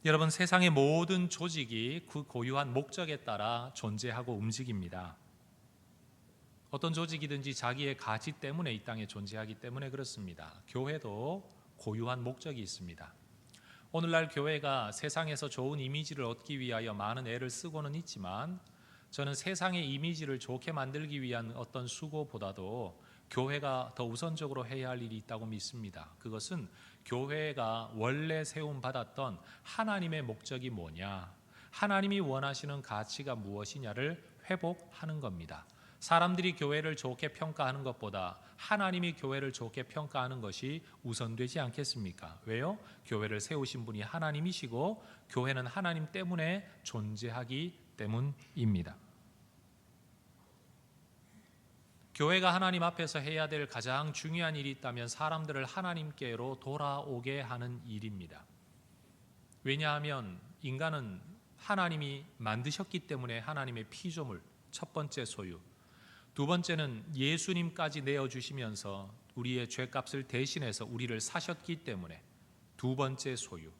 여러분, 세상의 모든 조직이 그 고유한 목적에 따라 존재하고 움직입니다. 어떤 조직이든지 자기의 가치 때문에 이 땅에 존재하기 때문에 그렇습니다. 교회도 고유한 목적이 있습니다. 오늘날 교회가 세상에서 좋은 이미지를 얻기 위하여 많은 애를 쓰고는 있지만, 저는 세상의 이미지를 좋게 만들기 위한 어떤 수고보다도 교회가 더 우선적으로 해야 할 일이 있다고 믿습니다. 그것은 교회가 원래 세움받았던 하나님의 목적이 뭐냐, 하나님이 원하시는 가치가 무엇이냐를 회복하는 겁니다. 사람들이 교회를 좋게 평가하는 것보다 하나님이 교회를 좋게 평가하는 것이 우선되지 않겠습니까? 왜요? 교회를 세우신 분이 하나님이시고 교회는 하나님 때문에 존재하기 때문입니다. 교회가 하나님 앞에서 해야 될 가장 중요한 일이 있다면 사람들을 하나님께로 돌아오게 하는 일입니다. 왜냐하면 인간은 하나님이 만드셨기 때문에 하나님의 피조물, 첫 번째 소유. 두 번째는 예수님까지 내어주시면서 우리의 죄값을 대신해서 우리를 사셨기 때문에 두 번째 소유.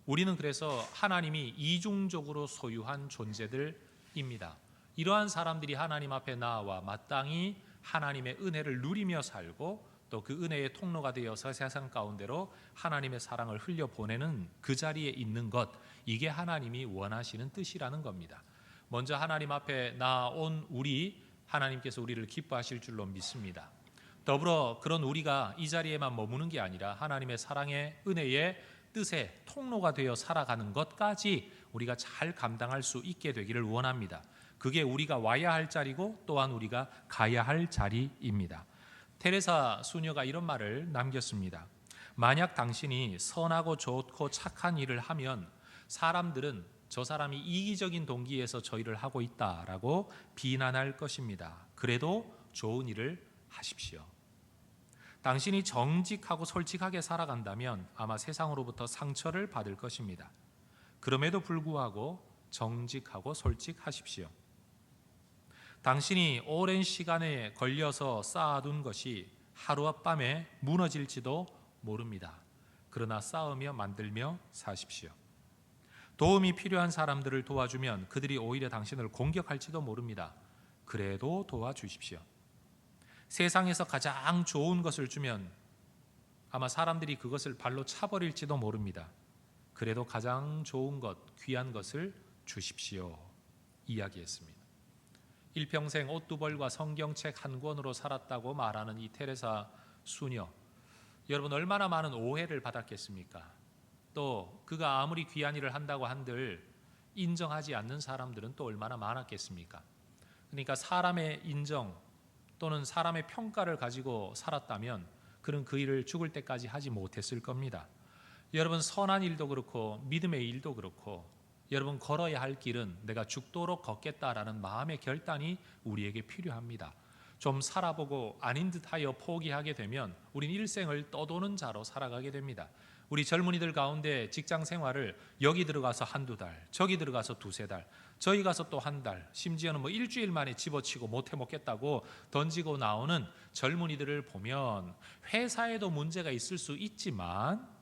우리는 그래서 하나님이 이중적으로 소유한 존재들입니다. 이러한 사람들이 하나님 앞에 나와 마땅히 하나님의 은혜를 누리며 살고 또 그 은혜의 통로가 되어서 세상 가운데로 하나님의 사랑을 흘려보내는 그 자리에 있는 것, 이게 하나님이 원하시는 뜻이라는 겁니다. 먼저 하나님 앞에 나온 하나님께서 우리를 기뻐하실 줄로 믿습니다. 더불어 그런 우리가 이 자리에만 머무는 게 아니라 하나님의 사랑의 은혜의 뜻의 통로가 되어 살아가는 것까지 우리가 잘 감당할 수 있게 되기를 원합니다. 그게 우리가 와야 할 자리고 또한 우리가 가야 할 자리입니다. 테레사 수녀가 이런 말을 남겼습니다. 만약 당신이 선하고 좋고 착한 일을 하면 사람들은 저 사람이 이기적인 동기에서 저 일을 하고 있다라고 비난할 것입니다. 그래도 좋은 일을 하십시오. 당신이 정직하고 솔직하게 살아간다면 아마 세상으로부터 상처를 받을 것입니다. 그럼에도 불구하고 정직하고 솔직하십시오. 당신이 오랜 시간에 걸려서 쌓아둔 것이 하루밤에 무너질지도 모릅니다. 그러나 쌓으며 만들며 사십시오. 도움이 필요한 사람들을 도와주면 그들이 오히려 당신을 공격할지도 모릅니다. 그래도 도와주십시오. 세상에서 가장 좋은 것을 주면 아마 사람들이 그것을 발로 차버릴지도 모릅니다. 그래도 가장 좋은 것, 귀한 것을 주십시오. 이야기했습니다. 일평생 옷 두 벌과 성경책 한 권으로 살았다고 말하는 이 테레사 수녀, 여러분 얼마나 많은 오해를 받았겠습니까? 또 그가 아무리 귀한 일을 한다고 한들 인정하지 않는 사람들은 또 얼마나 많았겠습니까? 그러니까 사람의 인정 또는 사람의 평가를 가지고 살았다면 그는 그 일을 죽을 때까지 하지 못했을 겁니다. 여러분, 선한 일도 그렇고 믿음의 일도 그렇고 여러분 걸어야 할 길은 내가 죽도록 걷겠다라는 마음의 결단이 우리에게 필요합니다. 좀 살아보고 아닌 듯하여 포기하게 되면 우린 일생을 떠도는 자로 살아가게 됩니다. 우리 젊은이들 가운데 직장 생활을 여기 들어가서 한두 달, 저기 들어가서 두세 달, 저기 가서 또 한 달, 심지어는 일주일 만에 집어치고 못해 먹겠다고 던지고 나오는 젊은이들을 보면 회사에도 문제가 있을 수 있지만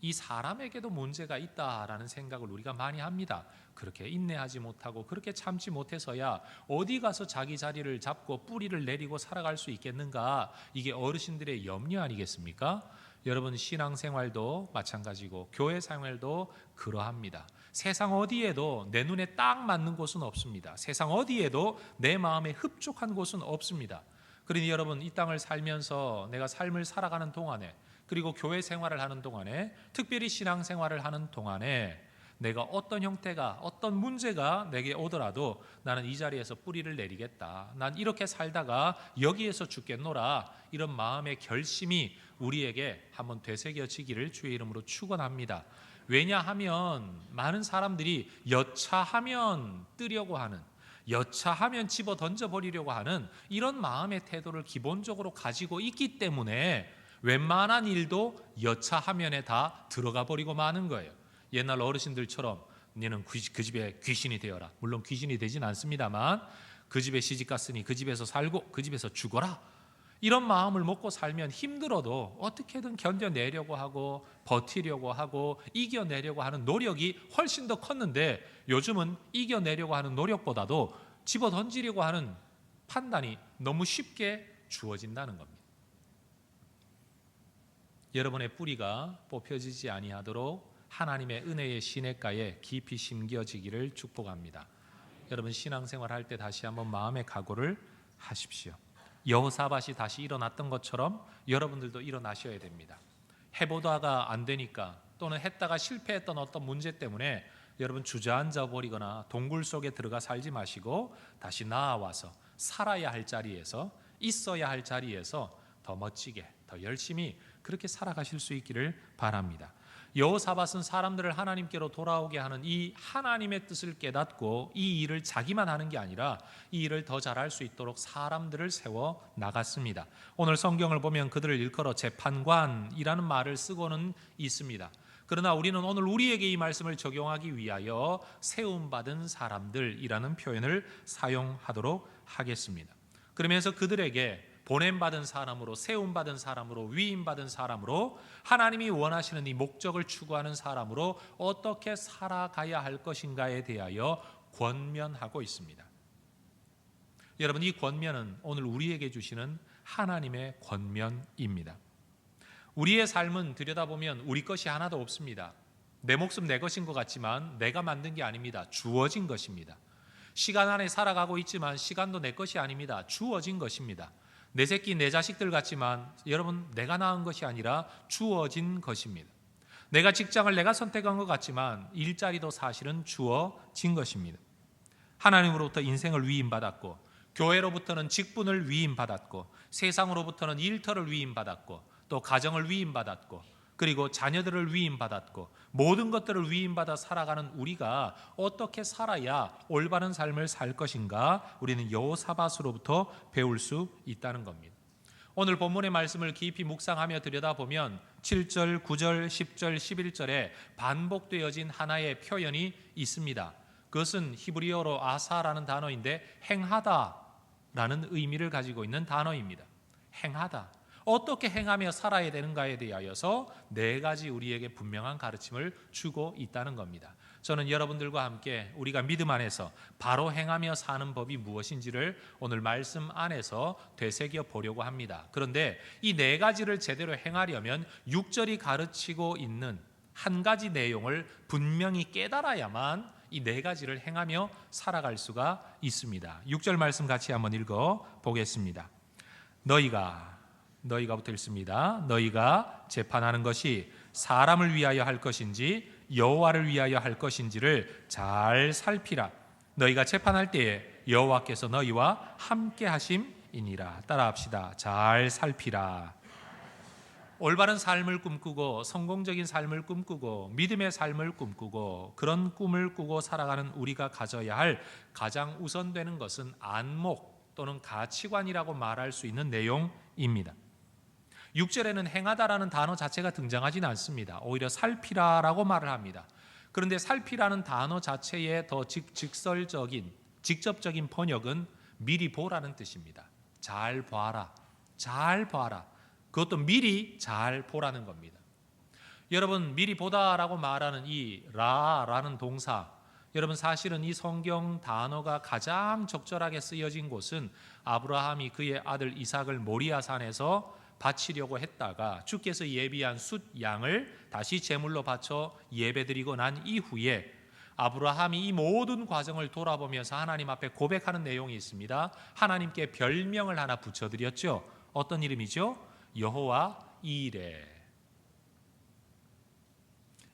이 사람에게도 문제가 있다라는 생각을 우리가 많이 합니다. 그렇게 인내하지 못하고 그렇게 참지 못해서야 어디 가서 자기 자리를 잡고 뿌리를 내리고 살아갈 수 있겠는가? 이게 어르신들의 염려 아니겠습니까? 여러분, 신앙생활도 마찬가지고 교회 생활도 그러합니다. 세상 어디에도 내 눈에 딱 맞는 곳은 없습니다. 세상 어디에도 내 마음에 흡족한 곳은 없습니다. 그러니 여러분, 이 땅을 살면서 내가 삶을 살아가는 동안에, 그리고 교회 생활을 하는 동안에, 특별히 신앙생활을 하는 동안에 내가 어떤 형태가, 어떤 문제가 내게 오더라도 나는 이 자리에서 뿌리를 내리겠다, 난 이렇게 살다가 여기에서 죽겠노라, 이런 마음의 결심이 우리에게 한번 되새겨지기를 주의 이름으로 축원합니다. 왜냐하면 많은 사람들이 여차하면 뜨려고 하는, 여차하면 집어 던져버리려고 하는 이런 마음의 태도를 기본적으로 가지고 있기 때문에 웬만한 일도 여차하면에 다 들어가 버리고 마는 거예요. 옛날 어르신들처럼 너는 그 집에 귀신이 되어라. 물론 귀신이 되진 않습니다만 그 집에 시집갔으니 그 집에서 살고 그 집에서 죽어라. 이런 마음을 먹고 살면 힘들어도 어떻게든 견뎌내려고 하고 버티려고 하고 이겨내려고 하는 노력이 훨씬 더 컸는데, 요즘은 이겨내려고 하는 노력보다도 집어던지려고 하는 판단이 너무 쉽게 주어진다는 겁니다. 여러분의 뿌리가 뽑혀지지 아니하도록 하나님의 은혜의 시냇가에 깊이 심겨지기를 축복합니다. 여러분 신앙생활 할 때 다시 한번 마음의 각오를 하십시오. 여호사밧이 다시 일어났던 것처럼 여러분들도 일어나셔야 됩니다. 해보다가 안 되니까, 또는 했다가 실패했던 어떤 문제 때문에 여러분 주저앉아 버리거나 동굴 속에 들어가 살지 마시고 다시 나아와서 살아야 할 자리에서, 있어야 할 자리에서 더 멋지게, 더 열심히 그렇게 살아가실 수 있기를 바랍니다. 여호사밧은 사람들을 하나님께로 돌아오게 하는 이 하나님의 뜻을 깨닫고 이 일을 자기만 하는 게 아니라 이 일을 더 잘할 수 있도록 사람들을 세워 나갔습니다. 오늘 성경을 보면 그들을 일컬어 재판관이라는 말을 쓰고는 있습니다. 그러나 우리는 오늘 우리에게 이 말씀을 적용하기 위하여 세움받은 사람들이라는 표현을 사용하도록 하겠습니다. 그러면서 그들에게 보냄받은 사람으로, 세움받은 사람으로, 위임받은 사람으로, 하나님이 원하시는 이 목적을 추구하는 사람으로 어떻게 살아가야 할 것인가에 대하여 권면하고 있습니다. 여러분, 이 권면은 오늘 우리에게 주시는 하나님의 권면입니다. 우리의 삶은 들여다보면 우리 것이 하나도 없습니다. 내 목숨 내 것인 것 같지만 내가 만든 게 아닙니다. 주어진 것입니다. 시간 안에 살아가고 있지만 시간도 내 것이 아닙니다. 주어진 것입니다. 내 새끼 내 자식들 같지만 여러분 내가 낳은 것이 아니라 주어진 것입니다. 내가 직장을 내가 선택한 것 같지만 일자리도 사실은 주어진 것입니다. 하나님으로부터 인생을 위임받았고, 교회로부터는 직분을 위임받았고, 세상으로부터는 일터를 위임받았고, 또 가정을 위임받았고, 그리고 자녀들을 위임받았고, 모든 것들을 위임받아 살아가는 우리가 어떻게 살아야 올바른 삶을 살 것인가, 우리는 여호사밧으로부터 배울 수 있다는 겁니다. 오늘 본문의 말씀을 깊이 묵상하며 들여다보면 7절, 9절, 10절, 11절에 반복되어진 하나의 표현이 있습니다. 그것은 히브리어로 아사라는 단어인데 행하다라는 의미를 가지고 있는 단어입니다. 행하다. 어떻게 행하며 살아야 되는가에 대하여서 네 가지 우리에게 분명한 가르침을 주고 있다는 겁니다. 저는 여러분들과 함께 우리가 믿음 안에서 바로 행하며 사는 법이 무엇인지를 오늘 말씀 안에서 되새겨 보려고 합니다. 그런데 이 네 가지를 제대로 행하려면 6절이 가르치고 있는 한 가지 내용을 분명히 깨달아야만 이 네 가지를 행하며 살아갈 수가 있습니다. 6절 말씀 같이 한번 읽어 보겠습니다. 너희가부터 읽습니다. 너희가 재판하는 것이 사람을 위하여 할 것인지 여호와를 위하여 할 것인지를 잘 살피라. 너희가 재판할 때에 여호와께서 너희와 함께 하심이니라. 따라합시다. 잘 살피라. 올바른 삶을 꿈꾸고 성공적인 삶을 꿈꾸고 믿음의 삶을 꿈꾸고 그런 꿈을 꾸고 살아가는 우리가 가져야 할 가장 우선되는 것은 안목 또는 가치관이라고 말할 수 있는 내용입니다. 6절에는 행하다라는 단어 자체가 등장하지는 않습니다. 오히려 살피라라고 말을 합니다. 그런데 살피라는 단어 자체의 더 직접적인 번역은 미리 보라는 뜻입니다. 잘 봐라. 잘 봐라. 그것도 미리 잘 보라는 겁니다. 여러분, 미리 보다라고 말하는 이 라라는 동사, 여러분 사실은 이 성경 단어가 가장 적절하게 쓰여진 곳은 아브라함이 그의 아들 이삭을 모리아산에서 바치려고 했다가 주께서 예비한 숫 양을 다시 제물로 바쳐 예배드리고 난 이후에 아브라함이 이 모든 과정을 돌아보면서 하나님 앞에 고백하는 내용이 있습니다. 하나님께 별명을 하나 붙여드렸죠. 어떤 이름이죠? 여호와 이레.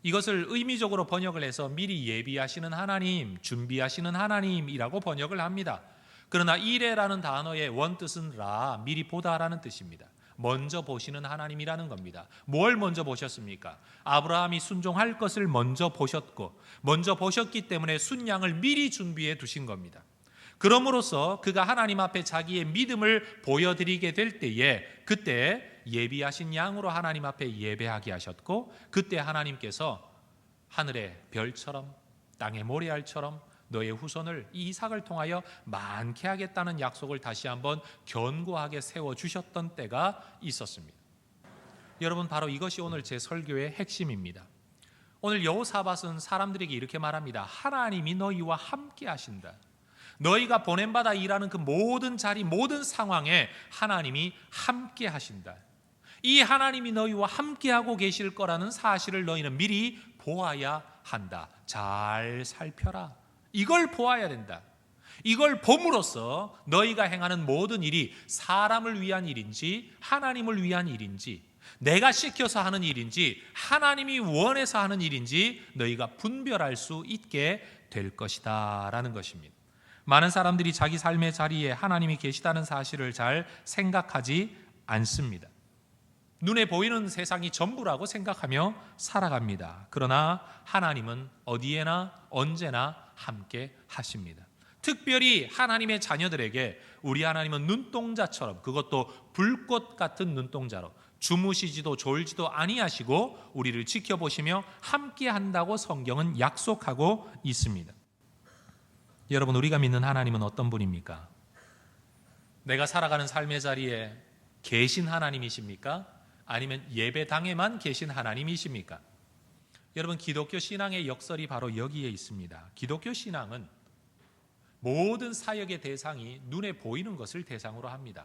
이것을 의미적으로 번역을 해서 미리 예비하시는 하나님, 준비하시는 하나님이라고 번역을 합니다. 그러나 이레라는 단어의 원뜻은 라, 미리 보다라는 뜻입니다. 먼저 보시는 하나님이라는 겁니다. 뭘 먼저 보셨습니까? 아브라함이 순종할 것을 먼저 보셨고, 먼저 보셨기 때문에 순양을 미리 준비해 두신 겁니다. 그럼으로써 그가 하나님 앞에 자기의 믿음을 보여드리게 될 때에 그때 예비하신 양으로 하나님 앞에 예배하게 하셨고, 그때 하나님께서 하늘의 별처럼 땅의 모래알처럼 너의 후손을 이 이삭을 통하여 많게 하겠다는 약속을 다시 한번 견고하게 세워주셨던 때가 있었습니다. 여러분, 바로 이것이 오늘 제 설교의 핵심입니다. 오늘 여호사밧은 사람들에게 이렇게 말합니다. 하나님이 너희와 함께 하신다. 너희가 보냄받아 일하는 그 모든 자리, 모든 상황에 하나님이 함께 하신다. 이 하나님이 너희와 함께하고 계실 거라는 사실을 너희는 미리 보아야 한다. 잘 살펴라. 이걸 보아야 된다. 이걸 봄으로써 너희가 행하는 모든 일이 사람을 위한 일인지 하나님을 위한 일인지, 내가 시켜서 하는 일인지 하나님이 원해서 하는 일인지 너희가 분별할 수 있게 될 것이다 라는 것입니다. 많은 사람들이 자기 삶의 자리에 하나님이 계시다는 사실을 잘 생각하지 않습니다. 눈에 보이는 세상이 전부라고 생각하며 살아갑니다. 그러나 하나님은 어디에나 언제나 함께 하십니다. 특별히 하나님의 자녀들에게 우리 하나님은 눈동자처럼, 그것도 불꽃 같은 눈동자로 주무시지도 졸지도 아니하시고 우리를 지켜보시며 함께 한다고 성경은 약속하고 있습니다. 여러분, 우리가 믿는 하나님은 어떤 분입니까? 내가 살아가는 삶의 자리에 계신 하나님이십니까? 아니면 예배당에만 계신 하나님이십니까? 여러분, 기독교 신앙의 역설이 바로 여기에 있습니다. 기독교 신앙은 모든 사역의 대상이 눈에 보이는 것을 대상으로 합니다.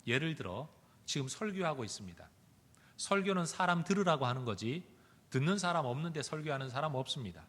예를 들어 지금 설교하고 있습니다. 설교는 사람 들으라고 하는 거지 듣는 사람 없는데 설교하는 사람 없습니다.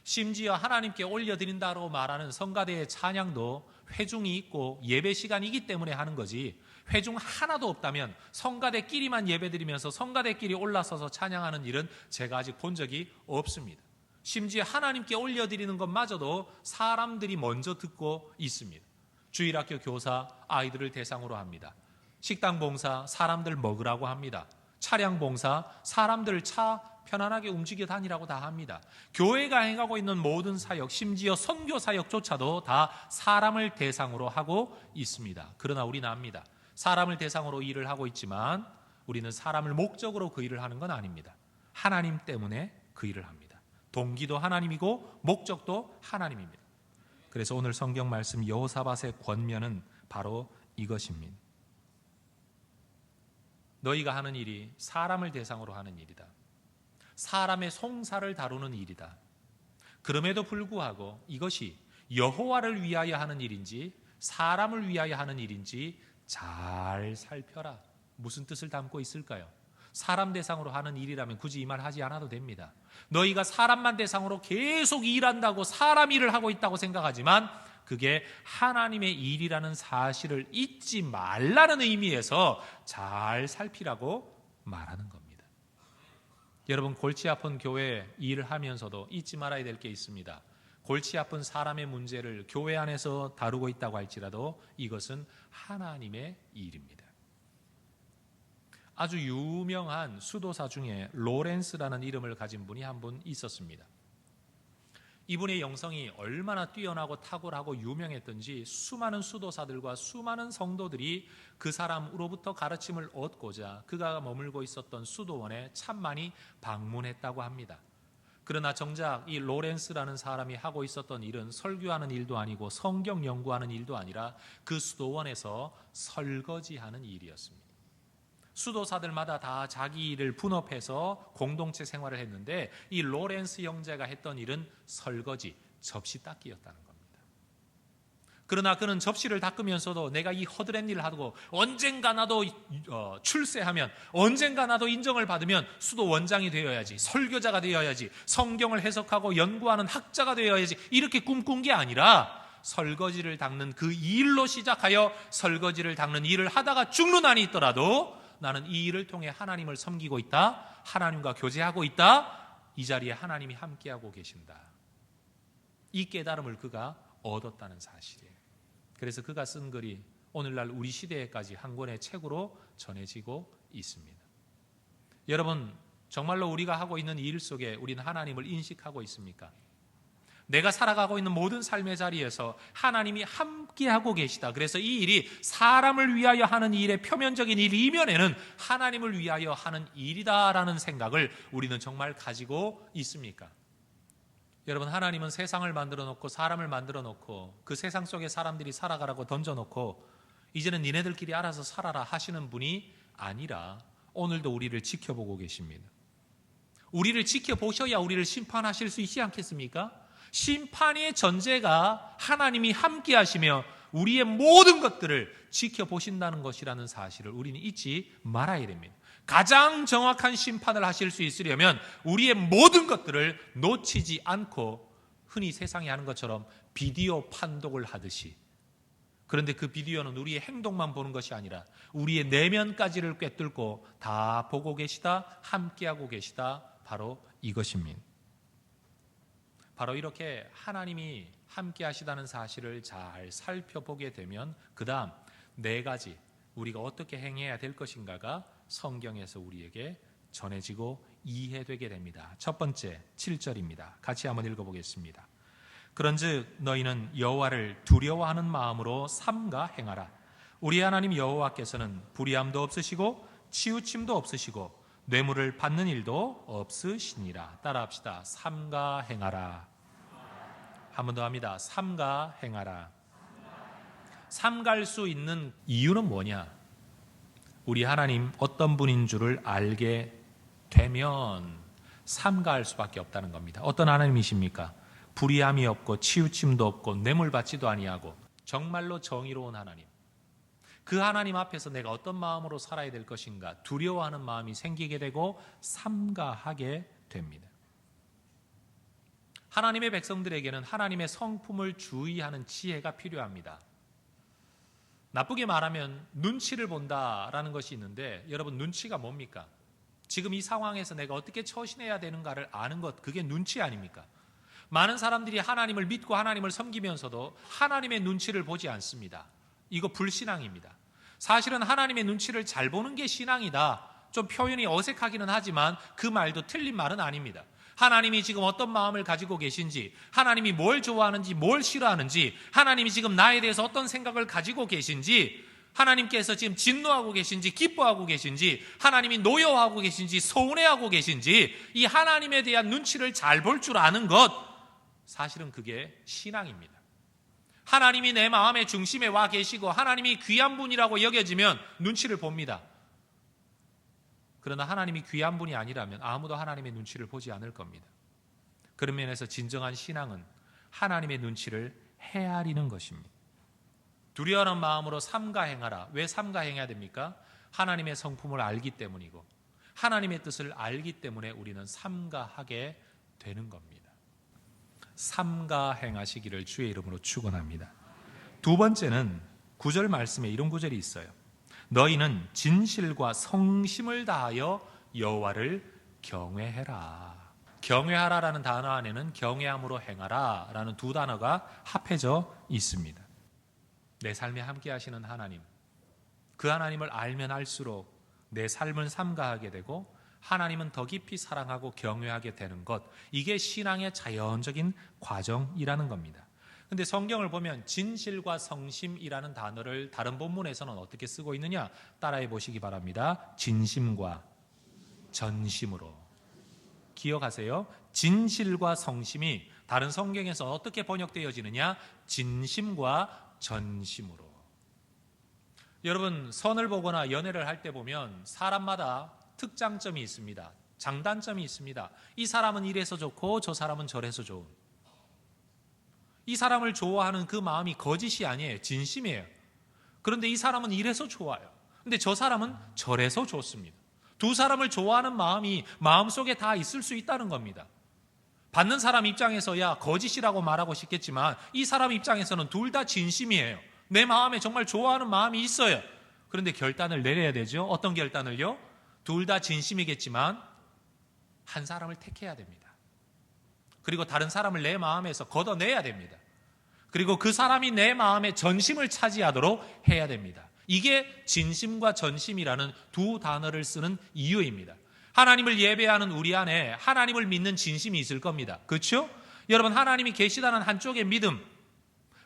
심지어 하나님께 올려드린다고 말하는 성가대의 찬양도 회중이 있고 예배 시간이기 때문에 하는 거지, 회중 하나도 없다면 성가대끼리만 예배드리면서 성가대끼리 올라서서 찬양하는 일은 제가 아직 본 적이 없습니다. 심지어 하나님께 올려드리는 것마저도 사람들이 먼저 듣고 있습니다. 주일학교 교사 아이들을 대상으로 합니다. 식당 봉사 사람들 먹으라고 합니다. 차량 봉사 사람들 차 편안하게 움직여 다니라고 다 합니다. 교회가 행하고 있는 모든 사역, 심지어 선교 사역조차도 다 사람을 대상으로 하고 있습니다. 그러나 우리는 압니다. 사람을 대상으로 일을 하고 있지만 우리는 사람을 목적으로 그 일을 하는 건 아닙니다. 하나님 때문에 그 일을 합니다. 동기도 하나님이고 목적도 하나님입니다. 그래서 오늘 성경 말씀 여호사밧의 권면은 바로 이것입니다. 너희가 하는 일이 사람을 대상으로 하는 일이다. 사람의 송사를 다루는 일이다. 그럼에도 불구하고 이것이 여호와를 위하여 하는 일인지 사람을 위하여 하는 일인지 잘 살펴라. 무슨 뜻을 담고 있을까요? 사람 대상으로 하는 일이라면 굳이 이 말 하지 않아도 됩니다. 너희가 사람만 대상으로 계속 일한다고 사람 일을 하고 있다고 생각하지만 그게 하나님의 일이라는 사실을 잊지 말라는 의미에서 잘 살피라고 말하는 겁니다. 여러분, 골치 아픈 교회 일을 하면서도 잊지 말아야 될 게 있습니다. 골치 아픈 사람의 문제를 교회 안에서 다루고 있다고 할지라도 이것은 하나님의 일입니다. 아주 유명한 수도사 중에 로렌스라는 이름을 가진 분이 한 분 있었습니다. 이분의 영성이 얼마나 뛰어나고 탁월하고 유명했던지 수많은 수도사들과 수많은 성도들이 그 사람으로부터 가르침을 얻고자 그가 머물고 있었던 수도원에 참 많이 방문했다고 합니다. 그러나 정작 이 로렌스라는 사람이 하고 있었던 일은 설교하는 일도 아니고 성경 연구하는 일도 아니라 그 수도원에서 설거지하는 일이었습니다. 수도사들마다 다 자기 일을 분업해서 공동체 생활을 했는데 이 로렌스 형제가 했던 일은 설거지, 접시 닦기였다는 겁니다. 그러나 그는 접시를 닦으면서도 내가 이 허드렛 일을 하고 언젠가 나도 출세하면, 언젠가 나도 인정을 받으면 수도 원장이 되어야지, 설교자가 되어야지, 성경을 해석하고 연구하는 학자가 되어야지, 이렇게 꿈꾼 게 아니라 설거지를 닦는 그 일로 시작하여 설거지를 닦는 일을 하다가 죽는 한이 있더라도 나는 이 일을 통해 하나님을 섬기고 있다, 하나님과 교제하고 있다, 이 자리에 하나님이 함께하고 계신다, 이 깨달음을 그가 얻었다는 사실이에요. 그래서 그가 쓴 글이 오늘날 우리 시대에까지 한 권의 책으로 전해지고 있습니다. 여러분, 정말로 우리가 하고 있는 이 일 속에 우리는 하나님을 인식하고 있습니까? 내가 살아가고 있는 모든 삶의 자리에서 하나님이 함께하고 계시다. 그래서 이 일이 사람을 위하여 하는 일의 표면적인 일 이면에는 하나님을 위하여 하는 일이다라는 생각을 우리는 정말 가지고 있습니까? 여러분, 하나님은 세상을 만들어 놓고 사람을 만들어 놓고 그 세상 속에 사람들이 살아가라고 던져 놓고 이제는 니네들끼리 알아서 살아라 하시는 분이 아니라 오늘도 우리를 지켜보고 계십니다. 우리를 지켜보셔야 우리를 심판하실 수 있지 않겠습니까? 심판의 전제가 하나님이 함께 하시며 우리의 모든 것들을 지켜보신다는 것이라는 사실을 우리는 잊지 말아야 됩니다. 가장 정확한 심판을 하실 수 있으려면 우리의 모든 것들을 놓치지 않고 흔히 세상이 하는 것처럼 비디오 판독을 하듯이, 그런데 그 비디오는 우리의 행동만 보는 것이 아니라 우리의 내면까지를 꿰뚫고 다 보고 계시다, 함께하고 계시다, 바로 이것입니다. 바로 이렇게 하나님이 함께 하시다는 사실을 잘 살펴보게 되면 그 다음 4가지 우리가 어떻게 행해야 될 것인가가 성경에서 우리에게 전해지고 이해되게 됩니다. 첫 번째 7절입니다. 같이 한번 읽어보겠습니다. 그런즉 너희는 여호와를 두려워하는 마음으로 삼가 행하라. 우리 하나님 여호와께서는 불의함도 없으시고 치우침도 없으시고 뇌물을 받는 일도 없으시니라. 따라합시다. 삼가 행하라. 한 번 더 합니다. 삼가 행하라. 삼갈 수 있는 이유는 뭐냐? 우리 하나님 어떤 분인 줄을 알게 되면 삼가할 수밖에 없다는 겁니다. 어떤 하나님이십니까? 불의함이 없고 치우침도 없고 뇌물 받지도 아니하고 정말로 정의로운 하나님. 그 하나님 앞에서 내가 어떤 마음으로 살아야 될 것인가 두려워하는 마음이 생기게 되고 삼가하게 됩니다. 하나님의 백성들에게는 하나님의 성품을 주의하는 지혜가 필요합니다. 나쁘게 말하면 눈치를 본다라는 것이 있는데, 여러분 눈치가 뭡니까? 지금 이 상황에서 내가 어떻게 처신해야 되는가를 아는 것, 그게 눈치 아닙니까? 많은 사람들이 하나님을 믿고 하나님을 섬기면서도 하나님의 눈치를 보지 않습니다. 이거 불신앙입니다. 사실은 하나님의 눈치를 잘 보는 게 신앙이다. 좀 표현이 어색하기는 하지만 그 말도 틀린 말은 아닙니다. 하나님이 지금 어떤 마음을 가지고 계신지, 하나님이 뭘 좋아하는지, 뭘 싫어하는지, 하나님이 지금 나에 대해서 어떤 생각을 가지고 계신지, 하나님께서 지금 진노하고 계신지, 기뻐하고 계신지, 하나님이 노여워하고 계신지, 서운해하고 계신지, 이 하나님에 대한 눈치를 잘 볼 줄 아는 것, 사실은 그게 신앙입니다. 하나님이 내 마음의 중심에 와 계시고 하나님이 귀한 분이라고 여겨지면 눈치를 봅니다. 그러나 하나님이 귀한 분이 아니라면 아무도 하나님의 눈치를 보지 않을 겁니다. 그런 면에서 진정한 신앙은 하나님의 눈치를 헤아리는 것입니다. 두려워하는 마음으로 삼가 행하라. 왜 삼가 행해야 됩니까? 하나님의 성품을 알기 때문이고 하나님의 뜻을 알기 때문에 우리는 삼가하게 되는 겁니다. 삼가 행하시기를 주의 이름으로 축원합니다. 두 번째는 9절 말씀에 이런 구절이 있어요. 너희는 진실과 성심을 다하여 여호와를 경외해라. 경외하라라는 단어 안에는 경외함으로 행하라 라는 두 단어가 합해져 있습니다. 내 삶에 함께 하시는 하나님, 그 하나님을 알면 알수록 내 삶을 삼가하게 되고 하나님은 더 깊이 사랑하고 경외하게 되는 것, 이게 신앙의 자연적인 과정이라는 겁니다. 근데 성경을 보면 진실과 성심이라는 단어를 다른 본문에서는 어떻게 쓰고 있느냐? 따라해 보시기 바랍니다. 진심과 전심으로. 기억하세요. 진실과 성심이 다른 성경에서 어떻게 번역되어지느냐? 진심과 전심으로. 여러분, 선을 보거나 연애를 할 때 보면 사람마다 특장점이 있습니다. 장단점이 있습니다. 이 사람은 이래서 좋고 저 사람은 저래서 좋은. 이 사람을 좋아하는 그 마음이 거짓이 아니에요. 진심이에요. 그런데 이 사람은 이래서 좋아요. 근데 저 사람은 저래서 좋습니다. 두 사람을 좋아하는 마음이 마음속에 다 있을 수 있다는 겁니다. 받는 사람 입장에서야 거짓이라고 말하고 싶겠지만 이 사람 입장에서는 둘 다 진심이에요. 내 마음에 정말 좋아하는 마음이 있어요. 그런데 결단을 내려야 되죠. 어떤 결단을요? 둘 다 진심이겠지만 한 사람을 택해야 됩니다. 그리고 다른 사람을 내 마음에서 걷어내야 됩니다. 그리고 그 사람이 내 마음의 전심을 차지하도록 해야 됩니다. 이게 진심과 전심이라는 두 단어를 쓰는 이유입니다. 하나님을 예배하는 우리 안에 하나님을 믿는 진심이 있을 겁니다. 그렇죠? 여러분, 하나님이 계시다는 한쪽의 믿음,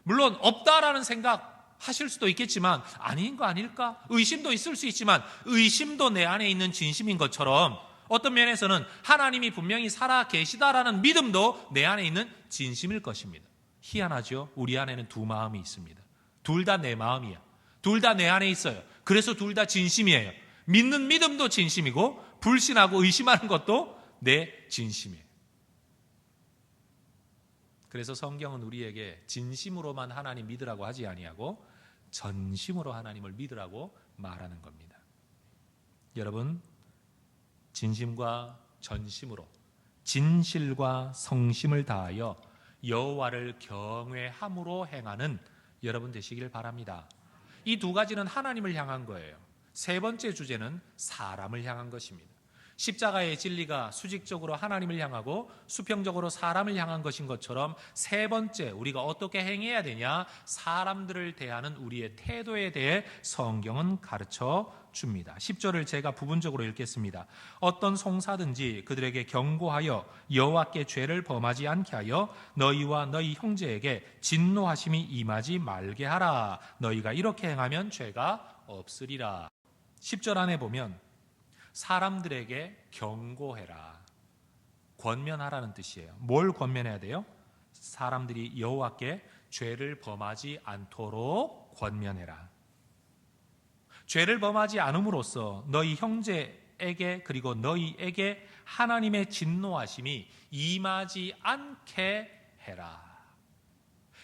물론 없다라는 생각 하실 수도 있겠지만 아닌 거 아닐까? 의심도 있을 수 있지만 의심도 내 안에 있는 진심인 것처럼 어떤 면에서는 하나님이 분명히 살아 계시다라는 믿음도 내 안에 있는 진심일 것입니다. 희한하죠? 우리 안에는 두 마음이 있습니다. 둘 다 내 마음이야. 둘 다 내 안에 있어요. 그래서 둘 다 진심이에요. 믿는 믿음도 진심이고 불신하고 의심하는 것도 내 진심이에요. 그래서 성경은 우리에게 진심으로만 하나님 믿으라고 하지 아니하고 전심으로 하나님을 믿으라고 말하는 겁니다. 여러분, 진심과 전심으로 진실과 성심을 다하여 여호와를 경외함으로 행하는 여러분 되시길 바랍니다. 이 두 가지는 하나님을 향한 거예요. 세 번째 주제는 사람을 향한 것입니다. 십자가의 진리가 수직적으로 하나님을 향하고 수평적으로 사람을 향한 것인 것처럼 세 번째 우리가 어떻게 행해야 되냐, 사람들을 대하는 우리의 태도에 대해 성경은 가르쳐 줍니다. 10절을 제가 부분적으로 읽겠습니다. 어떤 송사든지 그들에게 경고하여 여호와께 죄를 범하지 않게 하여 너희와 너희 형제에게 진노하심이 임하지 말게 하라. 너희가 이렇게 행하면 죄가 없으리라. 10절 안에 보면 사람들에게 경고해라, 권면하라는 뜻이에요. 뭘 권면해야 돼요? 사람들이 여호와께 죄를 범하지 않도록 권면해라. 죄를 범하지 않음으로써 너희 형제에게 그리고 너희에게 하나님의 진노하심이 임하지 않게 해라.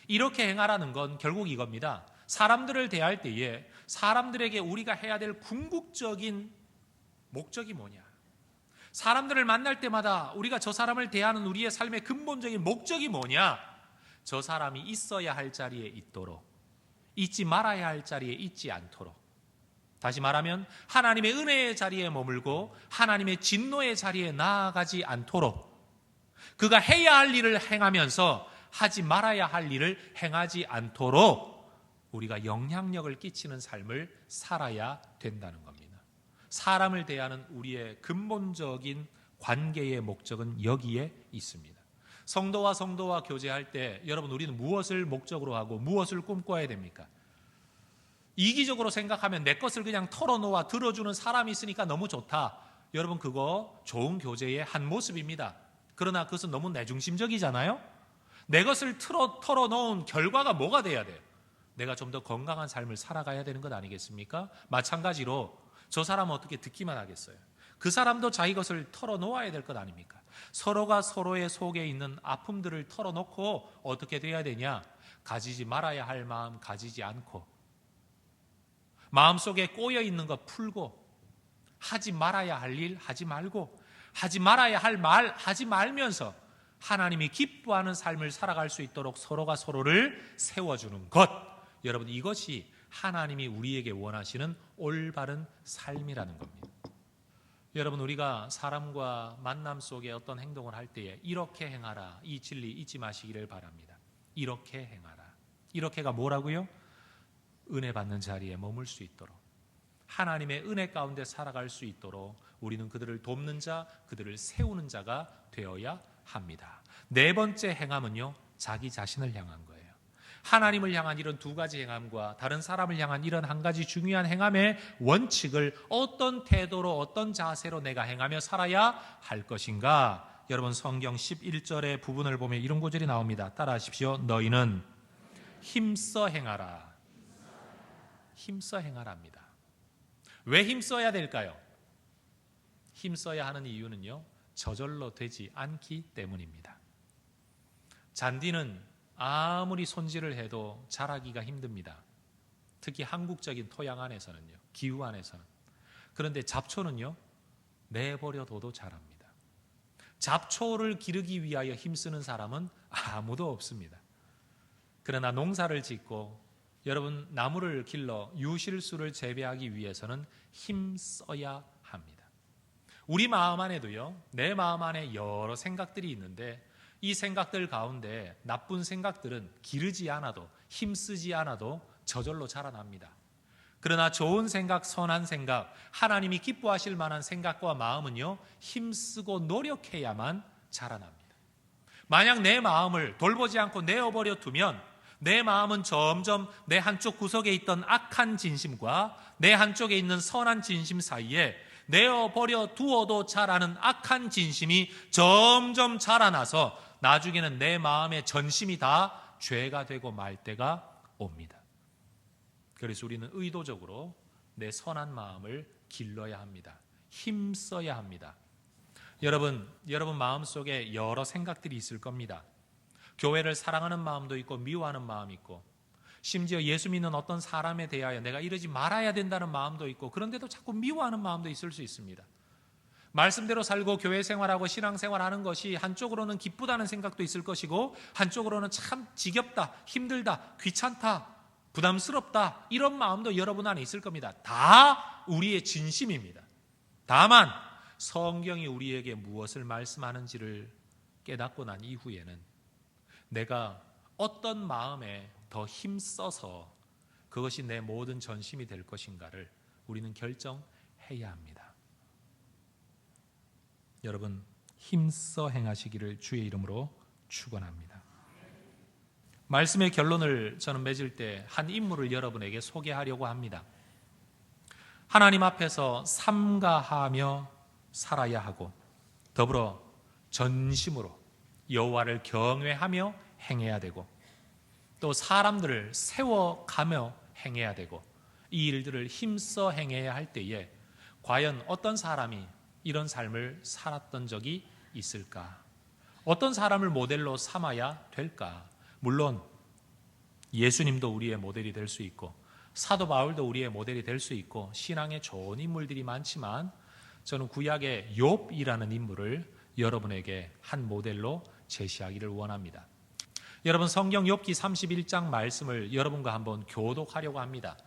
이렇게 행하라는 건 결국 이겁니다. 사람들을 대할 때에 사람들에게 우리가 해야 될 궁극적인 목적이 뭐냐? 사람들을 만날 때마다 우리가 저 사람을 대하는 우리의 삶의 근본적인 목적이 뭐냐? 저 사람이 있어야 할 자리에 있도록, 있지 말아야 할 자리에 있지 않도록, 다시 말하면 하나님의 은혜의 자리에 머물고 하나님의 진노의 자리에 나아가지 않도록, 그가 해야 할 일을 행하면서 하지 말아야 할 일을 행하지 않도록 우리가 영향력을 끼치는 삶을 살아야 된다는 겁니다. 사람을 대하는 우리의 근본적인 관계의 목적은 여기에 있습니다. 성도와 성도와 교제할 때 여러분, 우리는 무엇을 목적으로 하고 무엇을 꿈꿔야 됩니까? 이기적으로 생각하면 내 것을 그냥 털어놓아 들어주는 사람이 있으니까 너무 좋다. 여러분, 그거 좋은 교제의 한 모습입니다. 그러나 그것은 너무 내중심적이잖아요. 내 것을 털어놓은 결과가 뭐가 돼야 돼요? 내가 좀 더 건강한 삶을 살아가야 되는 것 아니겠습니까? 마찬가지로 저 사람은 어떻게 듣기만 하겠어요? 그 사람도 자기 것을 털어놓아야 될 것 아닙니까? 서로가 서로의 속에 있는 아픔들을 털어놓고 어떻게 돼야 되냐? 가지지 말아야 할 마음 가지지 않고, 마음속에 꼬여있는 거 풀고, 하지 말아야 할 일 하지 말고, 하지 말아야 할 말 하지 말면서 하나님이 기뻐하는 삶을 살아갈 수 있도록 서로가 서로를 세워주는 것, 여러분, 이것이 하나님이 우리에게 원하시는 올바른 삶이라는 겁니다. 여러분, 우리가 사람과 만남 속에 어떤 행동을 할 때에 이렇게 행하라, 이 진리 잊지 마시기를 바랍니다. 이렇게 행하라. 이렇게가 뭐라고요? 은혜 받는 자리에 머물 수 있도록, 하나님의 은혜 가운데 살아갈 수 있도록 우리는 그들을 돕는 자, 그들을 세우는 자가 되어야 합니다. 네 번째 행함은요, 자기 자신을 향한 거예요. 하나님을 향한 이런 두 가지 행함과 다른 사람을 향한 이런 한 가지 중요한 행함의 원칙을 어떤 태도로, 어떤 자세로 내가 행하며 살아야 할 것인가? 여러분, 성경 11절의 부분을 보면 이런 구절이 나옵니다. 따라하십시오. 너희는 힘써 행하라. 힘써 행하랍니다. 왜 힘써야 될까요? 힘써야 하는 이유는요, 저절로 되지 않기 때문입니다. 잔디는 아무리 손질을 해도 자라기가 힘듭니다. 특히 한국적인 토양 안에서는요, 기후 안에서는. 그런데 잡초는요, 내버려둬도 자랍니다. 잡초를 기르기 위하여 힘쓰는 사람은 아무도 없습니다. 그러나 농사를 짓고 여러분, 나무를 길러 유실수를 재배하기 위해서는 힘써야 합니다. 우리 마음 안에도요, 내 마음 안에 여러 생각들이 있는데 이 생각들 가운데 나쁜 생각들은 기르지 않아도, 힘쓰지 않아도 저절로 자라납니다. 그러나 좋은 생각, 선한 생각, 하나님이 기뻐하실 만한 생각과 마음은요, 힘쓰고 노력해야만 자라납니다. 만약 내 마음을 돌보지 않고 내어버려 두면 내 마음은 점점 내 한쪽 구석에 있던 악한 진심과 내 한쪽에 있는 선한 진심 사이에 내어버려 두어도 자라는 악한 진심이 점점 자라나서 나중에는 내 마음의 전심이 다 죄가 되고 말 때가 옵니다. 그래서 우리는 의도적으로 내 선한 마음을 길러야 합니다. 힘써야 합니다. 여러분 마음속에 여러 생각들이 있을 겁니다. 교회를 사랑하는 마음도 있고 미워하는 마음이 있고, 심지어 예수 믿는 어떤 사람에 대하여 내가 이러지 말아야 된다는 마음도 있고, 그런데도 자꾸 미워하는 마음도 있을 수 있습니다. 말씀대로 살고 교회 생활하고 신앙 생활하는 것이 한쪽으로는 기쁘다는 생각도 있을 것이고, 한쪽으로는 참 지겹다, 힘들다, 귀찮다, 부담스럽다, 이런 마음도 여러분 안에 있을 겁니다. 다 우리의 진심입니다. 다만 성경이 우리에게 무엇을 말씀하는지를 깨닫고 난 이후에는 내가 어떤 마음에 더 힘써서 그것이 내 모든 전심이 될 것인가를 우리는 결정해야 합니다. 여러분, 힘써 행하시기를 주의 이름으로 축원합니다. 말씀의 결론을 저는 맺을 때 한 인물을 여러분에게 소개하려고 합니다. 하나님 앞에서 삼가하며 살아야 하고, 더불어 전심으로 여호와를 경외하며 행해야 되고, 또 사람들을 세워가며 행해야 되고, 이 일들을 힘써 행해야 할 때에 과연 어떤 사람이 이런 삶을 살았던 적이 있을까? 어떤 사람을 모델로 삼아야 될까? 물론 예수님도 우리의 모델이 될 수 있고, 사도 바울도 우리의 모델이 될 수 있고, 신앙에 좋은 인물들이 많지만 저는 구약의 욥이라는 인물을 여러분에게 한 모델로 제시하기를 원합니다. 여러분, 성경 욥기 31장 말씀을 여러분과 한번 교독하려고 합니다.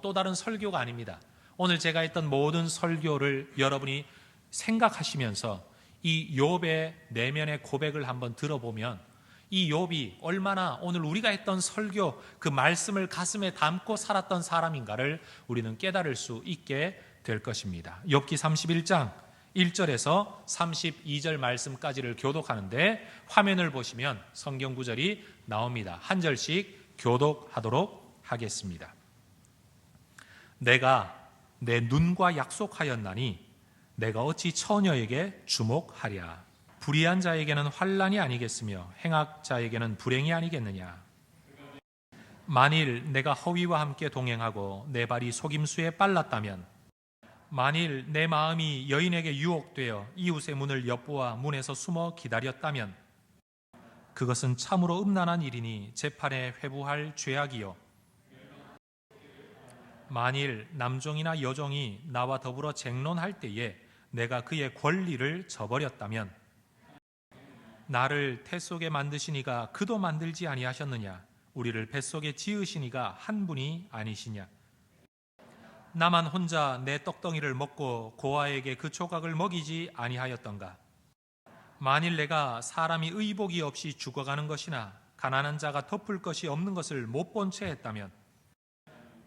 또 다른 설교가 아닙니다. 오늘 제가 했던 모든 설교를 여러분이 생각하시면서 이 욥의 내면의 고백을 한번 들어보면, 이 욥이 얼마나 오늘 우리가 했던 설교 그 말씀을 가슴에 담고 살았던 사람인가를 우리는 깨달을 수 있게 될 것입니다. 욥기 31장 1절에서 32절 말씀까지를 교독하는데, 화면을 보시면 성경 구절이 나옵니다. 한 절씩 교독하도록 하겠습니다. 내가 내 눈과 약속하였나니 내가 어찌 처녀에게 주목하랴. 불의한 자에게는 환난이 아니겠으며 행악자에게는 불행이 아니겠느냐. 만일 내가 허위와 함께 동행하고 내 발이 속임수에 빨랐다면, 만일 내 마음이 여인에게 유혹되어 이웃의 문을 엿보아 문에서 숨어 기다렸다면, 그것은 참으로 음란한 일이니 재판에 회부할 죄악이요. 만일 남종이나 여종이 나와 더불어 쟁론할 때에 내가 그의 권리를 저버렸다면, 나를 태 속에 만드시니가 그도 만들지 아니하셨느냐. 우리를 뱃속에 지으시니가 한 분이 아니시냐. 나만 혼자 내 떡덩이를 먹고 고아에게 그 조각을 먹이지 아니하였던가. 만일 내가 사람이 의복이 없이 죽어가는 것이나 가난한 자가 덮을 것이 없는 것을 못 본 채 했다면,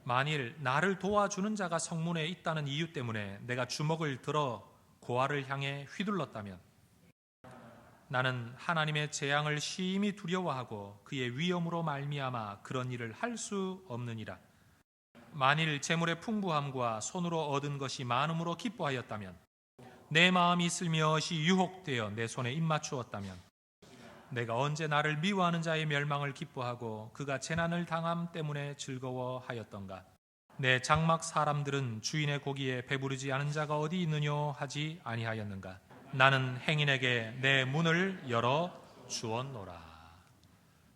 만일 나를 도와주는 자가 성문에 있다는 이유 때문에 내가 주먹을 들어 고아를 향해 휘둘렀다면, 나는 하나님의 재앙을 심히 두려워하고 그의 위엄으로 말미암아 그런 일을 할 수 없느니라. 만일 재물의 풍부함과 손으로 얻은 것이 많음으로 기뻐하였다면, 내 마음이 슬며시 유혹되어 내 손에 입맞추었다면, 내가 언제 나를 미워하는 자의 멸망을 기뻐하고 그가 재난을 당함 때문에 즐거워하였던가. 내 장막 사람들은 주인의 고기에 배부르지 않은 자가 어디 있느뇨 하지 아니하였는가. 나는 행인에게 내 문을 열어 주었노라.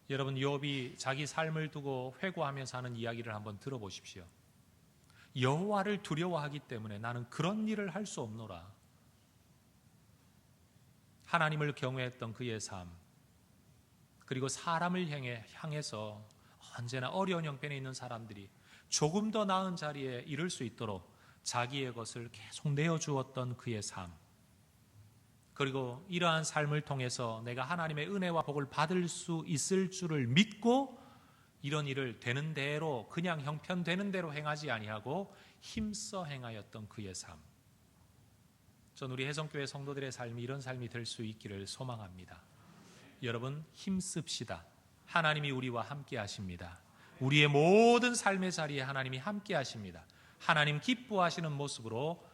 여러분, 욥이 자기 삶을 두고 회고하면서 하는 이야기를 한번 들어보십시오. 여호와를 두려워하기 때문에 나는 그런 일을 할 수 없노라. 하나님을 경외했던 그의 삶, 그리고 사람을 향해서 언제나 어려운 형편에 있는 사람들이 조금 더 나은 자리에 이를 수 있도록 자기의 것을 계속 내어주었던 그의 삶, 그리고 이러한 삶을 통해서 내가 하나님의 은혜와 복을 받을 수 있을 줄을 믿고 이런 일을 되는 대로, 그냥 형편되는 대로 행하지 아니하고 힘써 행하였던 그의 삶. 전 우리 혜성교회 성도들의 삶이 이런 삶이 될 수 있기를 소망합니다. 여러분, 힘씁시다. 하나님이 우리와 함께 하십니다. 우리의 모든 삶의 자리에 하나님이 함께 하십니다. 하나님 기뻐하시는 모습으로